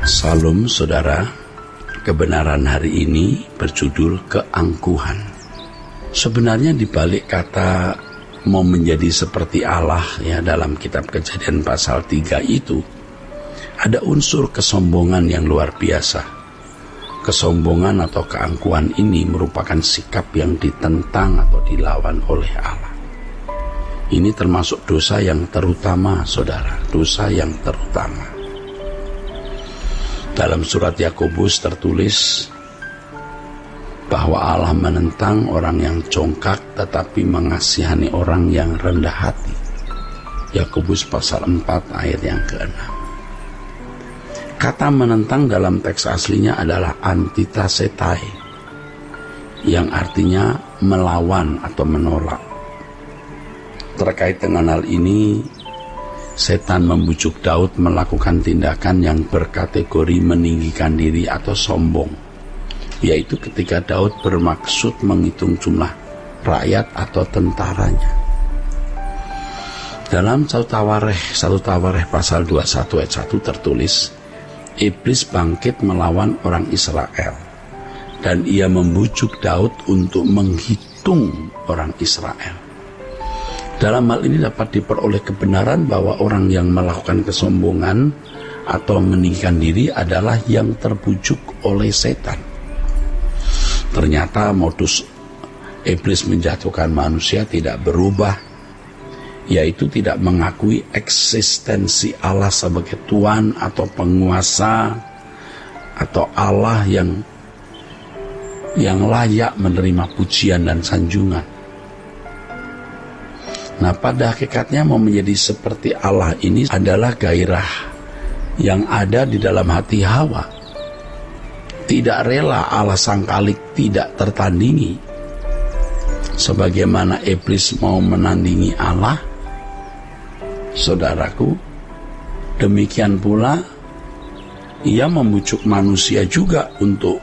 Salam saudara, kebenaran hari ini berjudul keangkuhan. Sebenarnya di balik kata mau menjadi seperti Allah ya dalam kitab Kejadian pasal 3 itu ada unsur kesombongan yang luar biasa. Kesombongan atau keangkuhan ini merupakan sikap yang ditentang atau dilawan oleh Allah. Ini termasuk dosa yang terutama, saudara, dosa yang terutama. Dalam surat Yakobus tertulis bahwa Allah menentang orang yang congkak tetapi mengasihani orang yang rendah hati. Yakobus pasal 4 ayat yang ke-6. Kata menentang dalam teks aslinya adalah antitasetai, yang artinya melawan atau menolak. Terkait dengan hal ini, setan membujuk Daud melakukan tindakan yang berkategori meninggikan diri atau sombong, yaitu ketika Daud bermaksud menghitung jumlah rakyat atau tentaranya. Dalam 1 Tawarikh pasal 21 ayat 1 tertulis, Iblis bangkit melawan orang Israel, dan ia membujuk Daud untuk menghitung orang Israel. Dalam hal ini dapat diperoleh kebenaran bahwa orang yang melakukan kesombongan atau meninggikan diri adalah yang terbujuk oleh setan. Ternyata modus iblis menjatuhkan manusia tidak berubah, yaitu tidak mengakui eksistensi Allah sebagai Tuhan atau penguasa, atau Allah yang layak menerima pujian dan sanjungan. Nah, pada hakikatnya mau menjadi seperti Allah ini adalah gairah yang ada di dalam hati Hawa. Tidak rela Allah sang Khalik tidak tertandingi. Sebagaimana iblis mau menandingi Allah, saudaraku, demikian pula ia membujuk manusia juga untuk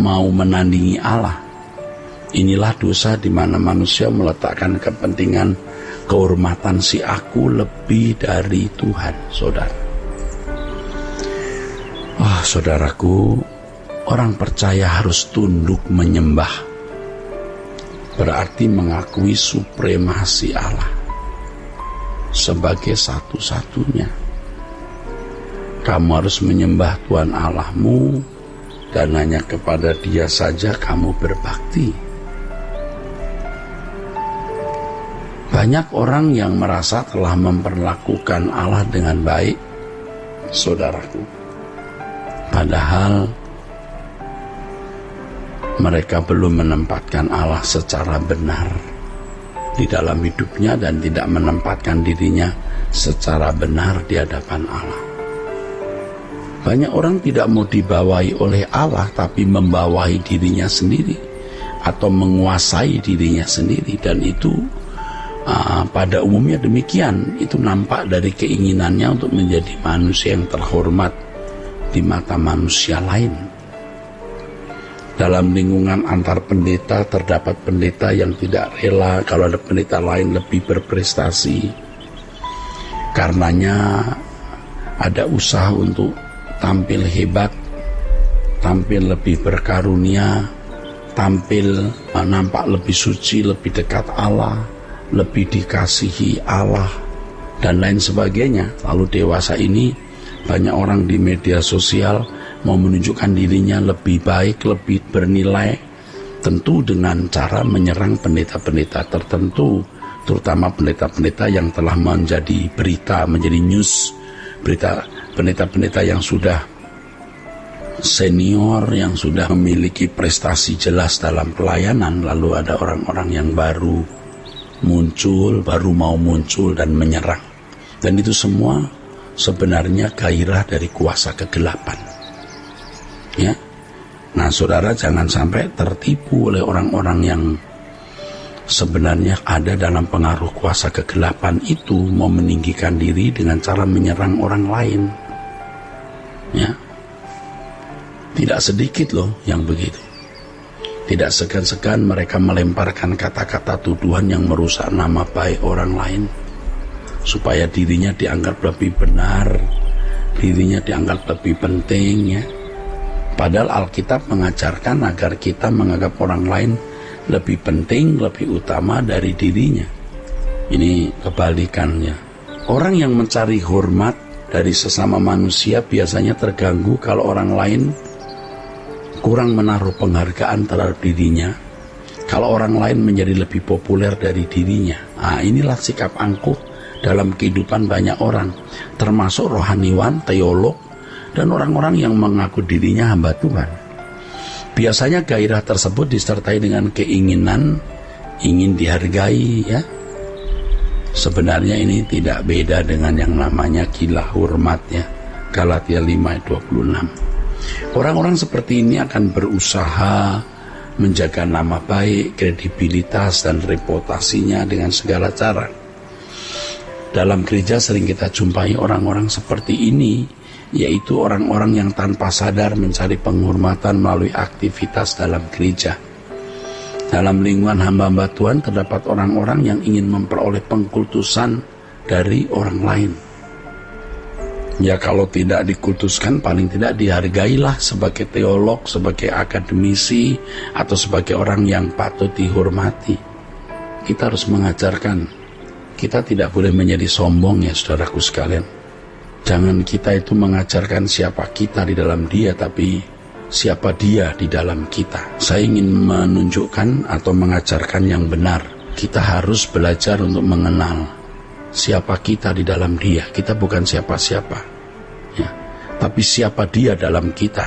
mau menandingi Allah. Inilah dosa di mana manusia meletakkan kepentingan kehormatan si aku lebih dari Tuhan, saudara. Saudaraku, orang percaya harus tunduk menyembah. Berarti mengakui supremasi Allah sebagai satu-satunya. Kamu harus menyembah Tuhan Allahmu, dan hanya kepada Dia saja kamu berbakti. Banyak orang yang merasa telah memperlakukan Allah dengan baik, saudaraku. Padahal mereka belum menempatkan Allah secara benar di dalam hidupnya dan tidak menempatkan dirinya secara benar di hadapan Allah. Banyak orang tidak mau dibawahi oleh Allah, tapi membawahi dirinya sendiri atau menguasai dirinya sendiri, dan itu pada umumnya demikian. Itu nampak dari keinginannya untuk menjadi manusia yang terhormat di mata manusia lain. Dalam lingkungan antar pendeta terdapat pendeta yang tidak rela kalau ada pendeta lain lebih berprestasi. Karenanya ada usaha untuk tampil hebat, tampil lebih berkarunia, tampil nampak lebih suci, lebih dekat Allah, lebih dikasihi Allah, dan lain sebagainya. Lalu dewasa ini banyak orang di media sosial mau menunjukkan dirinya lebih baik, lebih bernilai, tentu dengan cara menyerang pendeta-pendeta tertentu, terutama pendeta-pendeta yang telah menjadi berita, menjadi news, pendeta-pendeta yang sudah senior, yang sudah memiliki prestasi jelas dalam pelayanan. Lalu ada orang-orang yang baru mau muncul dan menyerang. Dan itu semua sebenarnya gairah dari kuasa kegelapan. Ya. Nah, saudara, jangan sampai tertipu oleh orang-orang yang sebenarnya ada dalam pengaruh kuasa kegelapan itu, mau meninggikan diri dengan cara menyerang orang lain. Ya. Tidak sedikit loh yang begitu. Tidak segan-segan mereka melemparkan kata-kata tuduhan yang merusak nama baik orang lain, supaya dirinya dianggap lebih benar, dirinya dianggap lebih penting ya. Padahal Alkitab mengajarkan agar kita menganggap orang lain lebih penting, lebih utama dari dirinya. Ini kebalikannya. Orang yang mencari hormat dari sesama manusia biasanya terganggu kalau orang lain kurang menaruh penghargaan terhadap dirinya, kalau orang lain menjadi lebih populer dari dirinya. Inilah sikap angkuh dalam kehidupan banyak orang, termasuk rohaniwan, teolog, dan orang-orang yang mengaku dirinya hamba Tuhan. Biasanya gairah tersebut disertai dengan keinginan ingin dihargai ya. Sebenarnya ini tidak beda dengan yang namanya gila hormat ya. Galatia 5:26. Orang-orang seperti ini akan berusaha menjaga nama baik, kredibilitas, dan reputasinya dengan segala cara. Dalam gereja sering kita jumpai orang-orang seperti ini, yaitu orang-orang yang tanpa sadar mencari penghormatan melalui aktivitas dalam gereja. Dalam lingkungan hamba-hamba Tuhan terdapat orang-orang yang ingin memperoleh pengkultusan dari orang lain. Ya kalau tidak dikultuskan paling tidak dihargailah sebagai teolog, sebagai akademisi, atau sebagai orang yang patut dihormati. Kita harus mengajarkan, kita tidak boleh menjadi sombong ya saudaraku sekalian. Jangan kita itu mengajarkan siapa kita di dalam dia, tapi siapa dia di dalam kita. Saya ingin menunjukkan atau mengajarkan yang benar. Kita harus belajar untuk mengenal siapa kita di dalam dia. Kita bukan siapa-siapa ya, tapi siapa dia dalam kita.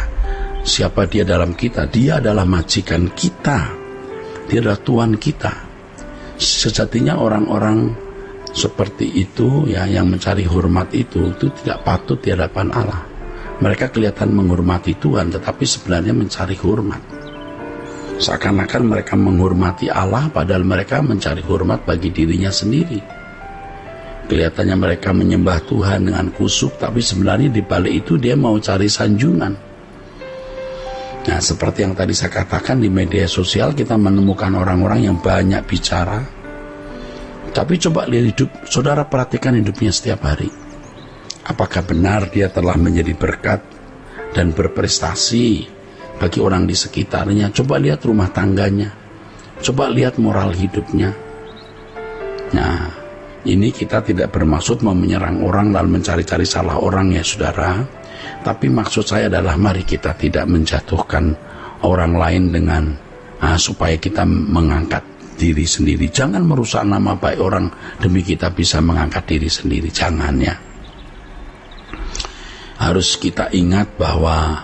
Siapa dia dalam kita? Dia adalah majikan kita, dia adalah Tuhan kita. Sejatinya orang-orang seperti itu ya, yang mencari hormat itu tidak patut di hadapan Allah. Mereka kelihatan menghormati Tuhan, tetapi sebenarnya mencari hormat. Seakan-akan mereka menghormati Allah, padahal mereka mencari hormat bagi dirinya sendiri. Kelihatannya mereka menyembah Tuhan dengan khusyuk, tapi sebenarnya di balik itu dia mau cari sanjungan. Nah, seperti yang tadi saya katakan, di media sosial kita menemukan orang-orang yang banyak bicara, tapi coba lihat hidup saudara, perhatikan hidupnya setiap hari. Apakah benar dia telah menjadi berkat dan berprestasi bagi orang di sekitarnya? Coba lihat rumah tangganya, coba lihat moral hidupnya. Nah, ini kita tidak bermaksud mau menyerang orang dan mencari-cari salah orang ya saudara. Tapi maksud saya adalah mari kita tidak menjatuhkan orang lain dengan supaya kita mengangkat diri sendiri. Jangan merusak nama baik orang demi kita bisa mengangkat diri sendiri. Jangan ya. Harus kita ingat bahwa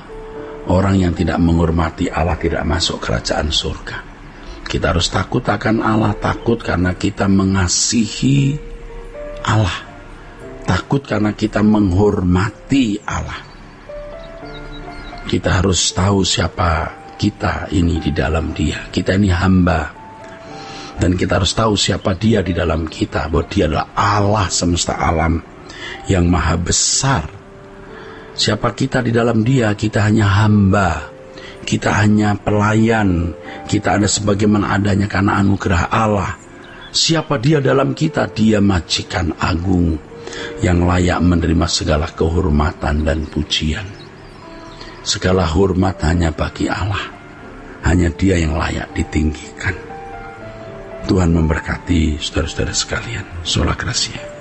orang yang tidak menghormati Allah tidak masuk kerajaan surga. Kita harus takut akan Allah, takut karena kita mengasihi Allah, takut karena kita menghormati Allah. Kita harus tahu siapa kita ini di dalam dia. Kita ini hamba, dan kita harus tahu siapa dia di dalam kita, bahwa dia adalah Allah semesta alam yang maha besar. Siapa kita di dalam dia? Kita hanya hamba, kita hanya pelayan, kita ada sebagaimana adanya karena anugerah Allah. Siapa dia dalam kita? Dia majikan agung yang layak menerima segala kehormatan dan pujian. Segala hormat hanya bagi Allah, hanya dia yang layak ditinggikan. Tuhan memberkati saudara-saudara sekalian. Sola Gracia.